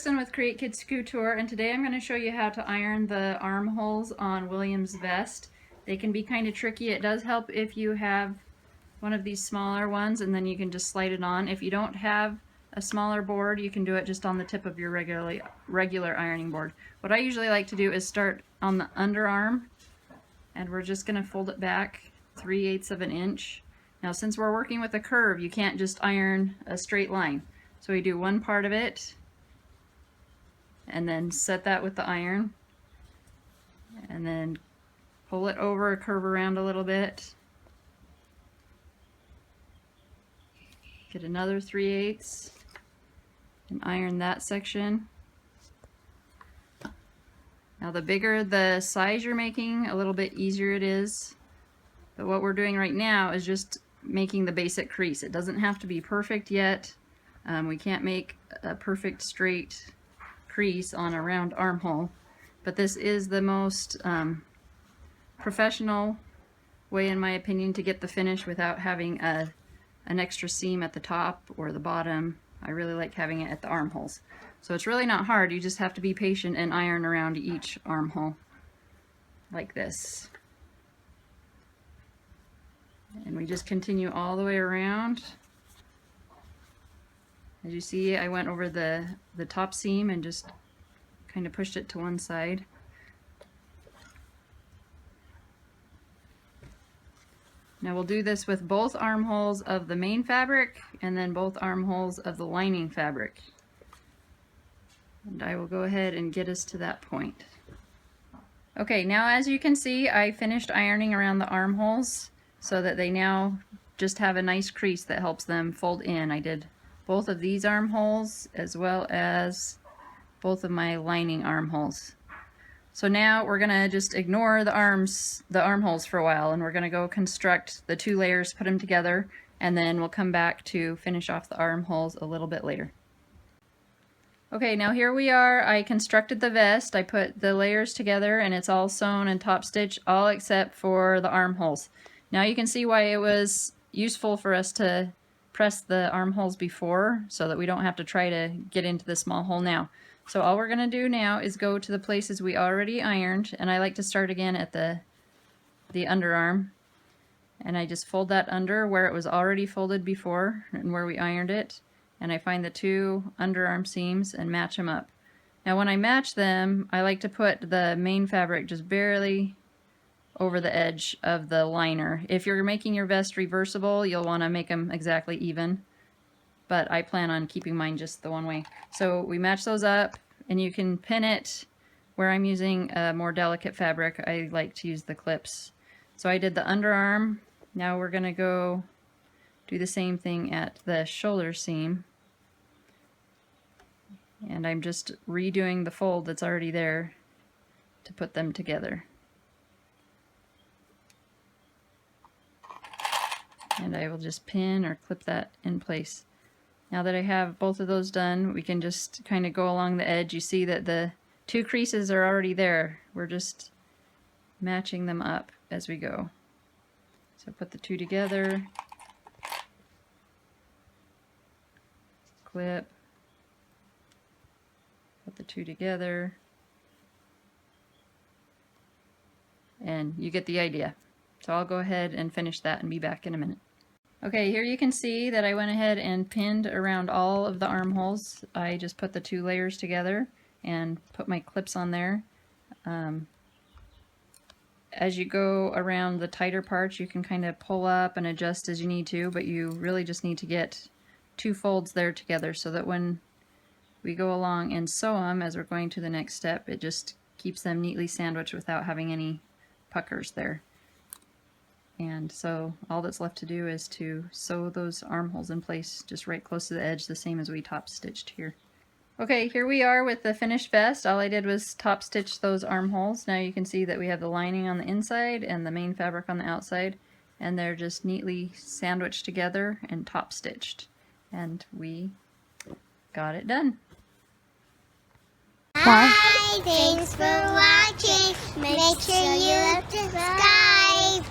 Kristen with Create Kids Couture, and today I'm going to show you how to iron the armholes on William's vest. They can be kind of tricky. It does help if you have one of these smaller ones, and then you can just slide it on. If you don't have a smaller board, you can do it just on the tip of your regular ironing board. What I usually like to do is start on the underarm, and we're just going to fold it back 3/8 of an inch. Now, since we're working with a curve, you can't just iron a straight line. So we do one part of it, and then set that with the iron, and then pull it over, curve around a little bit, get another 3/8 and iron that section. Now the bigger the size you're making, a little bit easier it is, but what we're doing right now is just making the basic crease. It doesn't have to be perfect yet. We can't make a perfect straight crease on a round armhole, but this is the most professional way, in my opinion, to get the finish without having an extra seam at the top or the bottom. I really like having it at the armholes. So it's really not hard. You just have to be patient and iron around each armhole like this. And we just continue all the way around. As you see, I went over the top seam and just kind of pushed it to one side. Now we'll do this with both armholes of the main fabric and then both armholes of the lining fabric. And I will go ahead and get us to that point. Okay, now as you can see, I finished ironing around the armholes so that they now just have a nice crease that helps them fold in. I did both of these armholes as well as both of my lining armholes. So now we're gonna just ignore the armholes for a while, and we're gonna go construct the two layers, put them together, and then we'll come back to finish off the armholes a little bit later. Okay, now here we are. I constructed the vest. I put the layers together and it's all sewn and top stitched, all except for the armholes. Now you can see why it was useful for us to press the armholes before, so that we don't have to try to get into the small hole now. So all we're going to do now is go to the places we already ironed, and I like to start again at the underarm, and I just fold that under where it was already folded before and where we ironed it, and I find the two underarm seams and match them up. Now when I match them, I like to put the main fabric just barely over the edge of the liner. If you're making your vest reversible, you'll want to make them exactly even, but I plan on keeping mine just the one way. So we match those up, and you can pin it where I'm using a more delicate fabric. I like to use the clips. So I did the underarm. Now we're gonna go do the same thing at the shoulder seam, and I'm just redoing the fold that's already there to put them together. And I will just pin or clip that in place. Now that I have both of those done, we can just kind of go along the edge. You see that the two creases are already there. We're just matching them up as we go. So put the two together, clip, put the two together, and you get the idea. So I'll go ahead and finish that and be back in a minute. Okay, here you can see that I went ahead and pinned around all of the armholes. I just put the two layers together and put my clips on there. As you go around the tighter parts, you can kind of pull up and adjust as you need to, but you really just need to get two folds there together so that when we go along and sew them as we're going to the next step, it just keeps them neatly sandwiched without having any puckers there. And so all that's left to do is to sew those armholes in place just right close to the edge, the same as we top stitched here. Okay, here we are with the finished vest. All I did was top stitch those armholes. Now you can see that we have the lining on the inside and the main fabric on the outside, and they're just neatly sandwiched together and top stitched. And we got it done. Bye. Thanks for watching. Make sure you subscribe.